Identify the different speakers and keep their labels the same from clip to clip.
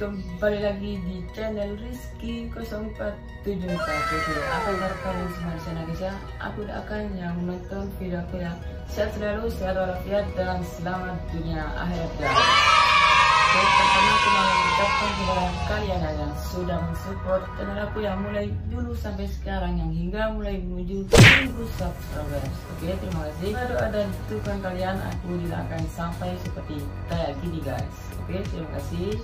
Speaker 1: kembali lagi di channel Rizky 0474. Apa kabar kalian semua di sana guys ya? Aku akan yang menonton video aku ya. Sehat selalu, sehat walafiat dan selamat dunia akhirat guys. Pertama aku mau mengucapkan kepada kalian yang sudah mensupport channel aku yang mulai dulu sampai sekarang, yang hingga mulai menuju 1000 subscribers. Oke, terima kasih. Kalau ada dukungan kalian, aku tidak akan sampai seperti kayak gini guys. Oke, terima kasih.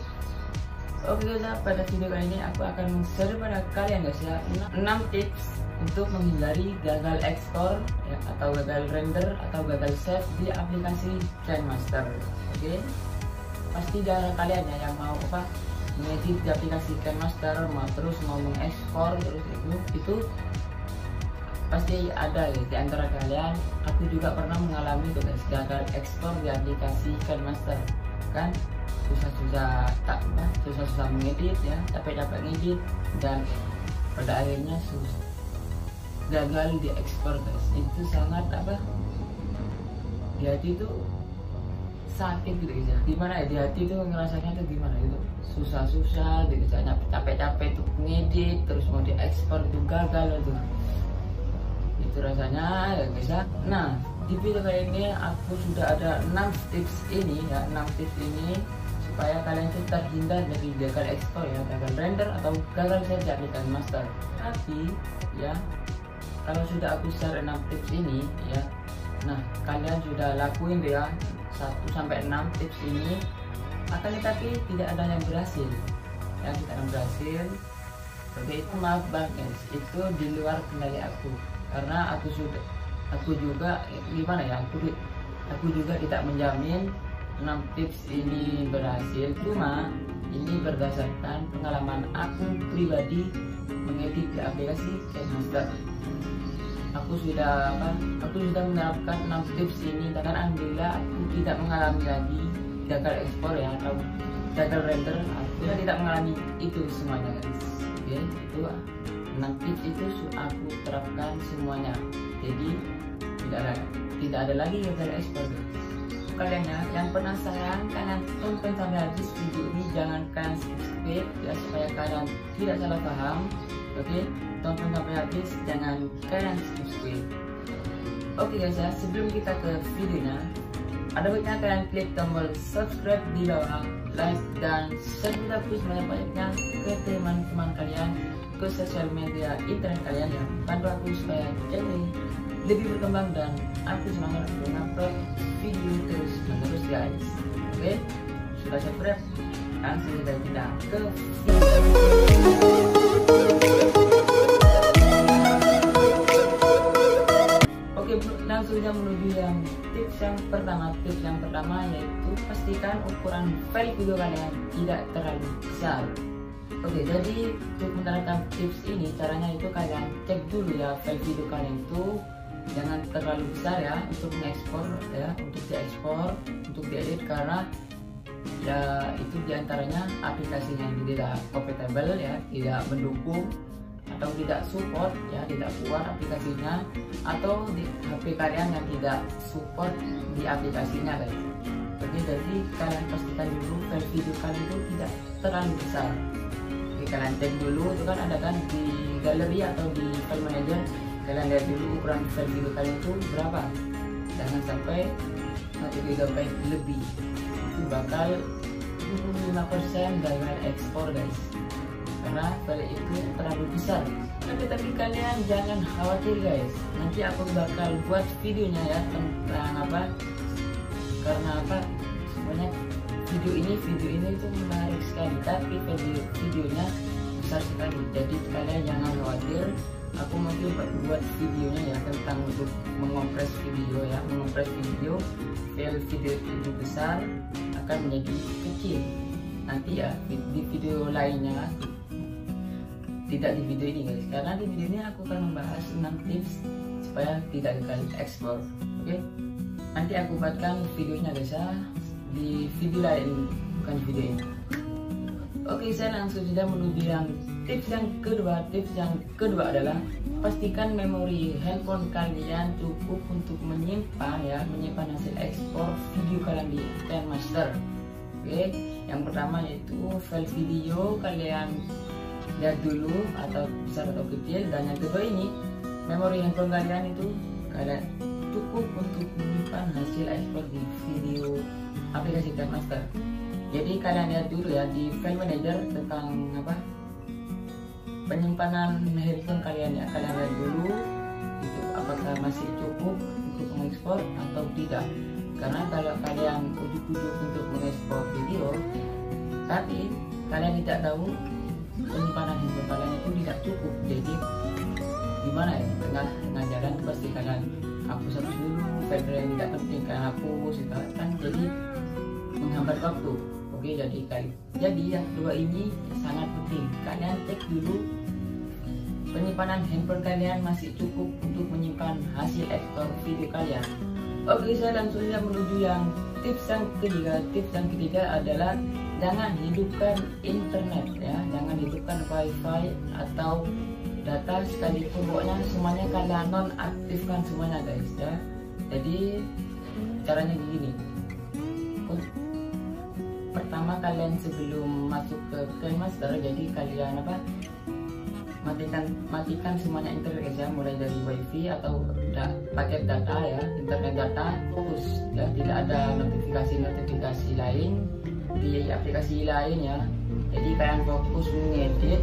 Speaker 1: Oke guys, pada video kali ini aku akan share pada kalian guys ya 6 tips untuk menghindari gagal ekspor ya, atau gagal render atau gagal save di aplikasi KineMaster. Oke, pasti dari kalian ya yang mau mengedit di aplikasi KineMaster, mau mengekspor terus itu pasti ada ya di antara kalian. Aku juga pernah mengalami itu guys, gagal ekspor di aplikasi KineMaster kan. Susah mengedit ya, capek ngedit dan pada akhirnya gagal di ekspor guys. Itu sangat di hati itu sakit gitu guys ya. Gimana ya, di hati itu ngerasanya tuh gimana gitu, susah gitu, capek tuh ngedit terus mau diekspor itu gagal itu rasanya ya guys ya. Nah, di video kali ini aku sudah ada 6 tips ini ya, 6 tips ini supaya kalian tuh terhindar dari gagal ekspor ya, gagal render atau gagal save di aplikasi KineMaster. Tapi ya, kalau sudah aku share 6 tips ini ya, nah kalian sudah lakuin deh ya 1-6 tips ini, akan tetapi tidak ada yang berhasil ya, tidak ada yang berhasil. Oke, itu maaf banget guys, itu di luar kendali aku, karena aku juga gimana ya, aku juga tidak menjamin 6 tips ini berhasil. Cuma ini berdasarkan pengalaman aku pribadi mengedit di aplikasi KineMaster. Aku sudah menerapkan 6 tips ini dan alhamdulillah aku tidak mengalami lagi gagal ekspor ya atau gagal render. Aku tidak mengalami itu semuanya guys. Oke, itu 6 tips itu aku terapkan semuanya. Jadi tidak ada lagi gagal ekspor guys. Kalian yang penasaran, kalian tonton sampai habis video ini, jangan kalian skip ya supaya kalian tidak salah paham. Oke, tonton sampai habis, jangan kalian skip. Oke guys ya, sebelum kita ke videonya, ada baiknya kalian klik tombol subscribe di bawah, like dan share video aku sebanyak-banyaknya ke teman-teman kalian, ke sosial media internet kalian ya. Bantu aku supaya channel ini lebih berkembang dan aku semangat untuk upload video terus menerus guys. Oke, sudah subscribe, langsung kita ke video. Oke, langsung saja menuju yang tips yang pertama. Tips yang pertama yaitu pastikan ukuran file video kalian tidak terlalu besar. Oke, jadi untuk menerapkan tips ini, caranya itu kalian cek dulu ya file video kalian itu jangan terlalu besar ya untuk mengekspor ya, untuk diekspor, untuk diedit, karena ya itu diantaranya aplikasinya yang tidak compatible ya, tidak mendukung atau tidak support ya, tidak kuat aplikasinya, atau di HP kalian yang tidak support di aplikasinya guys. Oke, jadi kalian pastikan dulu file video kalian itu tidak terlalu besar. Oke, kalian cek dulu itu kan ada kan di galeri atau di file manager, kalian lihat dulu ukuran file video kalian itu berapa. Jangan sampai 1 GB lebih, itu bakal 25% gagal ekspor guys, karena file itu terlalu besar. Tapi kalian jangan khawatir guys, nanti aku bakal buat videonya ya tentang karena sebenarnya video ini itu menarik sekali, tapi videonya besar sekali. Jadi kalian jangan khawatir, aku mungkin buat videonya ya tentang untuk mengompres video ya, file video itu besar akan menjadi kecil nanti ya di video lainnya, tidak di video ini guys, karena di video ini aku akan membahas 6 tips supaya tidak gagal ekspor. Oke, nanti aku buatkan videonya guys ya di video lain, bukan video ini. Oke, saya langsung saja menuju yang tips yang kedua. Tips yang kedua adalah pastikan memori handphone kalian cukup untuk menyimpan hasil ekspor video kalian di KineMaster. Oke, yang pertama yaitu file video kalian lihat dulu atau besar atau kecil, dan yang kedua ini memori handphone kalian itu kalian cukup untuk menyimpan hasil ekspor di video aplikasi KineMaster. Jadi kalian lihat dulu ya di file manager tentang penyimpanan handphone kalian ya, kalian lihat dulu itu apakah masih cukup untuk mengekspor atau tidak. Karena kalau kalian ujuk-ujuk untuk mengekspor video tapi kalian tidak tahu penyimpanan handphone kalian itu tidak cukup, jadi gimana ya, tengah jalan pasti kalian hapus dulu file yang tidak penting, kalian hapus itu kan jadi menghambat waktu. Oke, jadi yang kedua ini sangat penting, kalian cek dulu penyimpanan handphone kalian masih cukup untuk menyimpan hasil ekspor video kalian. Oke, saya langsung saja menuju yang tips yang ketiga. Tips yang ketiga adalah jangan hidupkan internet ya, jangan hidupkan wifi atau data sekalipun, pokoknya semuanya kalian nonaktifkan semuanya guys ya. Jadi caranya begini, pertama kalian sebelum masuk ke KineMaster, jadi kalian matikan semuanya internet guys ya, mulai dari wifi atau paket data ya, internet data, fokus ya, tidak ada notifikasi lain di aplikasi lain ya. Jadi kalian fokus mengedit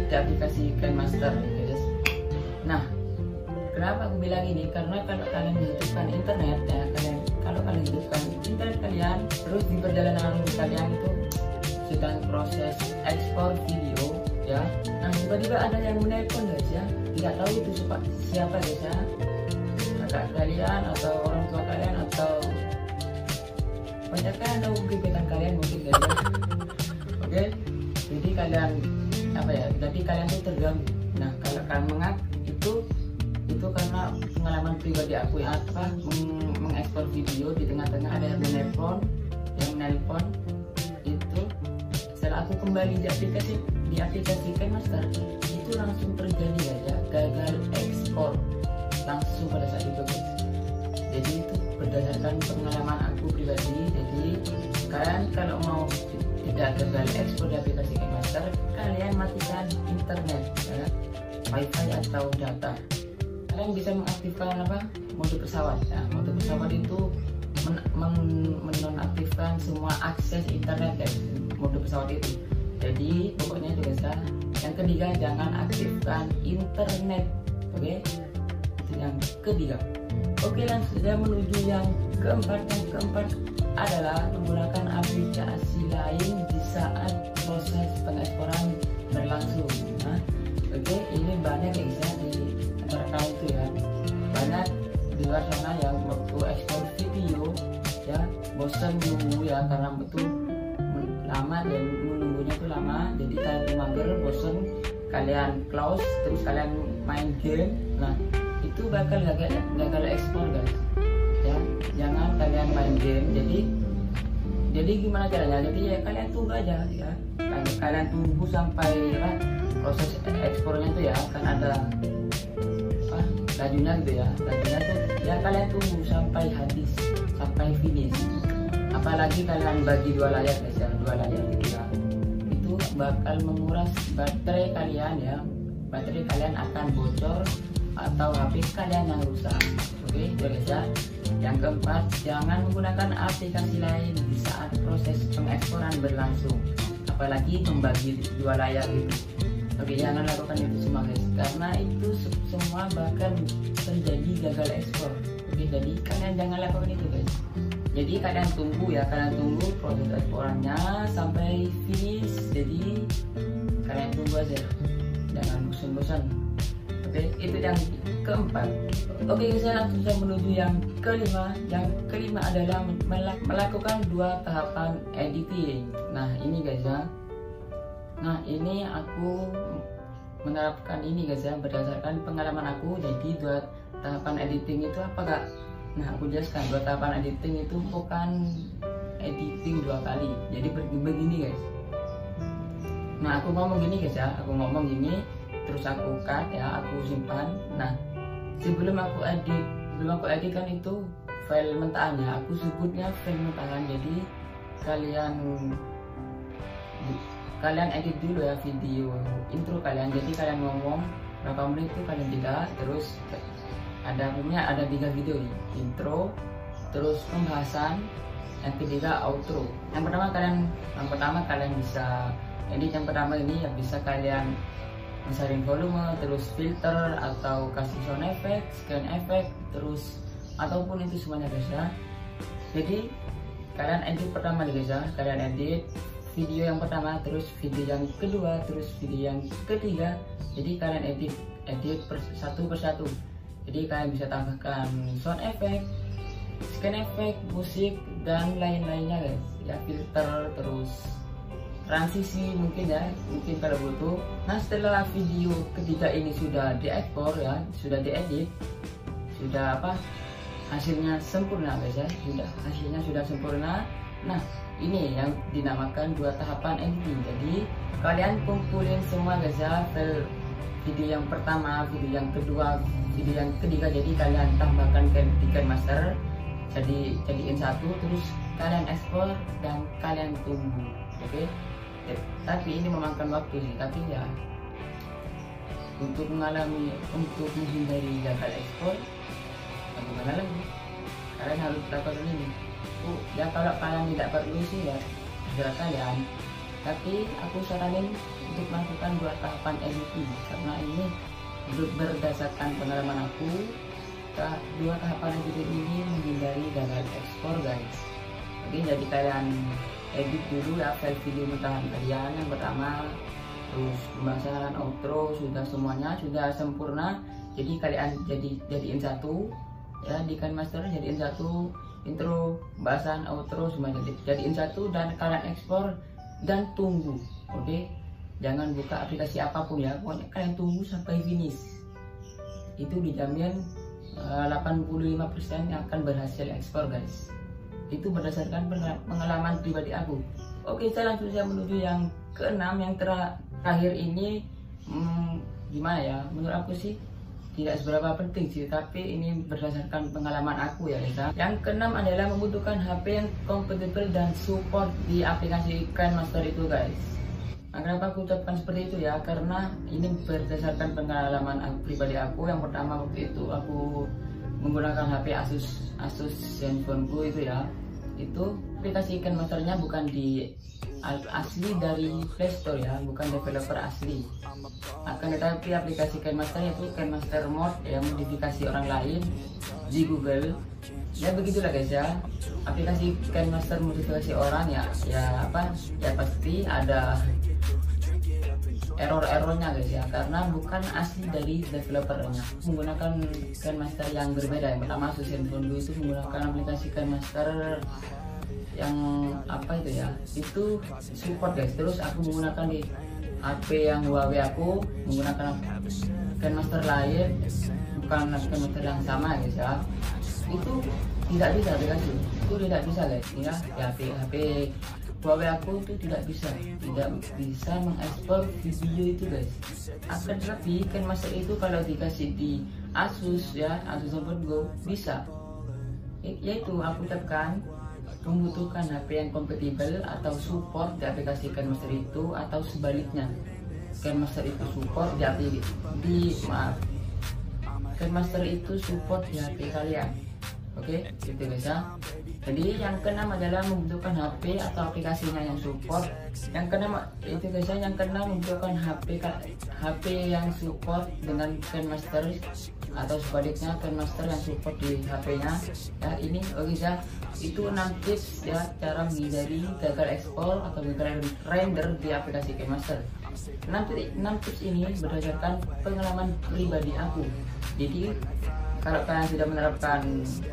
Speaker 1: di aplikasi KineMaster guys. Nah, kenapa aku bilang ini? Karena kalau kalian hidupkan internet ya, kalau kalian hidupkan internet kalian, terus di perjalanan kalian itu sedang proses ekspor video ya, nah tiba-tiba ada yang menelpon guys ya, tidak tahu itu siapa guys ya, kakak kalian atau orang tua kalian atau banyak kan, atau gebetan kalian mungkin guys ya. Oke, jadi kalian jadi kalian itu terganggu. Nah, kalau kalian mengak itu karena pengalaman pribadi aku yang mengekspor video, di tengah-tengah ada yang menelpon itu, setelah aku kembali di aplikasi KineMaster itu langsung terjadi ya gagal ekspor langsung pada saat itu guys. Jadi itu berdasarkan pengalaman aku pribadi. Jadi kalian kalau mau tidak gagal ekspor di aplikasi KineMaster, kalian matikan internet ya, wifi atau data. Kalian bisa mengaktifkan mode pesawat ya. Mode pesawat itu menonaktifkan semua akses internet guys, mode pesawat itu. Jadi pokoknya itu guys ya. Yang ketiga, jangan aktifkan internet. Oke, itu yang ketiga. Oke, langsung saja menuju yang keempat. Yang keempat adalah menggunakan aplikasi lain di saat proses pengeksporan berlangsung. Nah, oke, ini banyak guys ya di antara kalian itu ya, banyak di luar sana yang waktu ekspor video ya bosan menunggu ya, karena betul lama dan menunggunya itu lama, jadi kalian mager, bosan, kalian close, terus kalian main game. Nah, itu bakal gagal ekspor guys ya. Jangan kalian main game. Jadi gimana caranya? Jadi ya kalian tunggu aja ya, kalian tunggu sampai proses ekspornya itu ya, kan ada lajunya gitu ya, lajunya tuh ya kalian tunggu sampai habis, sampai finish. Apalagi kalian bagi dua layar guys ya, dua layar gitu ya, itu bakal menguras baterai kalian ya, baterai kalian akan bocor atau HP kalian yang rusak. Oke guys ya. Yang keempat, jangan menggunakan aplikasi lain di saat proses pengeksporan berlangsung, apalagi membagi dua layar itu. Oke, jangan lakukan itu semua guys, karena itu semua bakal terjadi gagal ekspor. Oke, jadi kalian jangan lakukan itu guys. Jadi kalian tunggu ya, kalian tunggu proses eksporannya sampai finish. Jadi kalian tunggu aja, jangan bosan-bosan. Oke, itu yang keempat. Oke, saya langsung saja menuju yang kelima. Yang kelima adalah melakukan dua tahapan editing. Nah ini guys ya, nah ini aku menerapkan ini guys ya, berdasarkan pengalaman aku. Jadi dua tahapan editing itu apa kak? Nah aku jelaskan, dua tahapan editing itu bukan editing dua kali. Jadi begini guys. Nah aku ngomong gini guys ya, aku ngomong gini, terus aku cut ya, aku simpan. Nah sebelum aku edit kan itu file mentahannya, aku sebutnya file mentahan. Jadi kalian edit dulu ya video intro kalian. Jadi kalian ngomong berapa menit itu kalian jeda, terus ada 3 video nih, intro, terus pembahasan, yang ketiga outro. Yang pertama kalian bisa edit. Yang pertama ini ya bisa kalian besarin volume, terus filter atau kasih sound effect, scan effect, terus ataupun itu semuanya guys ya. Jadi kalian edit pertama guys ya, kalian edit video yang pertama, terus video yang kedua, terus video yang ketiga. Jadi kalian edit satu persatu. Jadi kalian bisa tambahkan sound effect, scan effect, musik dan lain-lainnya guys ya, filter, terus transisi mungkin kalau butuh. Nah setelah video ketiga ini sudah diekspor ya, sudah diedit, sudah hasilnya sempurna guys ya, hasilnya sudah sempurna. Nah ini yang dinamakan 2 tahapan editing. Jadi kalian kumpulin semua guys ya, file video yang pertama, video yang kedua, video yang ketiga. Jadi kalian tambahkan di KineMaster, jadiin satu, terus kalian ekspor dan kalian tunggu. Oke. Tapi ini memakan waktu sih, tapi ya untuk menghindari gagal ekspor, bagaimana lagi, kalian harus lakukan ini. Ya kalau kalian tidak perlu sih ya terserah kalian, tapi aku saranin untuk melakukan 2 tahapan editing karena ini berdasarkan pengalaman aku. 2 tahapan editing ini menghindari gagal ekspor guys. Jadi kalian edit dulu ya file video mentahan kalian yang pertama, terus pembahasan, outro, sudah semuanya sudah sempurna. Jadi kalian jadiin satu ya, di KineMaster jadiin satu, intro, pembahasan, outro semuanya jadiin satu, dan kalian ekspor dan tunggu. Oke, jangan buka aplikasi apapun ya, pokoknya kalian tunggu sampai finish. Itu dijamin 85% yang akan berhasil ekspor guys. Itu berdasarkan pengalaman pribadi aku. Oke, saya langsung menuju yang ke-6, yang terakhir ini. Gimana ya, menurut aku sih tidak seberapa penting sih, tapi ini berdasarkan pengalaman aku ya guys. Yang ke-6 adalah membutuhkan HP yang kompatibel dan support di aplikasi KineMaster itu guys. Nah, kenapa aku ucapkan seperti itu ya, karena ini berdasarkan pengalaman pribadi aku. Yang pertama waktu itu aku menggunakan HP Asus Zenfone-ku itu ya, itu aplikasi KineMaster-nya bukan asli dari Play Store ya, bukan developer asli. Akan tetapi aplikasi KineMaster itu KineMaster Mode ya, modifikasi orang lain di Google. Ya begitulah guys ya, aplikasi KineMaster modifikasi orang ya pasti ada error-errornya guys ya, karena bukan asli dari developernya. Menggunakan KineMaster yang berbeda. Yang pertama Asus Zenfone itu menggunakan aplikasi KineMaster yang itu support guys. Terus aku menggunakan di HP yang Huawei, aku menggunakan KineMaster lain, bukan KineMaster yang sama guys ya. Itu tidak bisa aplikasi, itu tidak bisa guys ya, HP Huawei aku itu tidak bisa mengekspor video itu guys. Akan tetapi KineMaster itu kalau dikasih di Asus ya, Asus Zenfone Go bisa. Yaitu aku ucapkan membutuhkan HP yang kompatibel atau support di aplikasi KineMaster itu, atau sebaliknya KineMaster itu support KineMaster itu support di HP kalian. Oke, gitu guys ya. Jadi yang keenam adalah membutuhkan HP atau aplikasinya yang support. Yang keenam itu guys ya, yang keenam membutuhkan HP yang support dengan KineMaster, atau sebaliknya KineMaster yang support di HP-nya. Ya ini oke ya. Itu 6 tips ya cara menghindari gagal ekspor atau gagal render di aplikasi KineMaster. 6 tips ini berdasarkan pengalaman pribadi aku. Jadi kalau kalian sudah menerapkan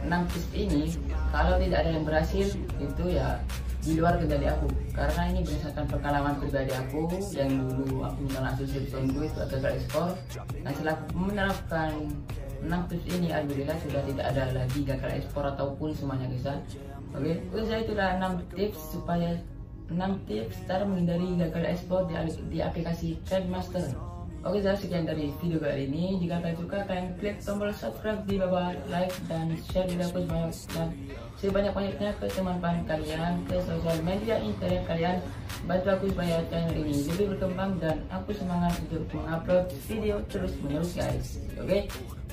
Speaker 1: 6 tips ini, kalau tidak ada yang berhasil, itu ya di luar kendali aku. Karena ini berdasarkan pengalaman pribadi aku yang dulu aku menggunakan Asus Zenfone itu gagal ekspor. Nah setelah menerapkan 6 tips ini, alhamdulillah sudah tidak ada lagi gagal ekspor ataupun semuanya guys. Oke, saya itulah 6 tips cara menghindari gagal ekspor di aplikasi KineMaster. Oke, sekian dari video kali ini. Jika kalian suka, kalian klik tombol subscribe di bawah, like dan share video aku sebanyak, dan sebanyak-banyaknya ke teman-teman kalian, ke sosial media internet kalian. Bantu aku supaya channel ini lebih berkembang dan aku semangat untuk mengupload video terus menerus guys. Oke?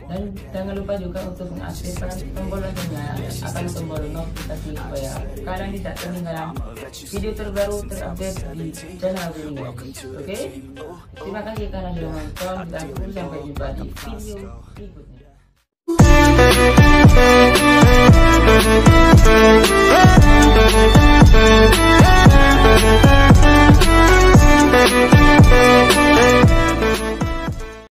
Speaker 1: Dan jangan lupa juga untuk mengaktifkan tombol loncengnya atau tombol notifikasi supaya kalian tidak ketinggalan video terbaru terupdate di channel ini guys. Oke? Terima kasih karena sudah menonton dan sampai jumpa di video berikutnya.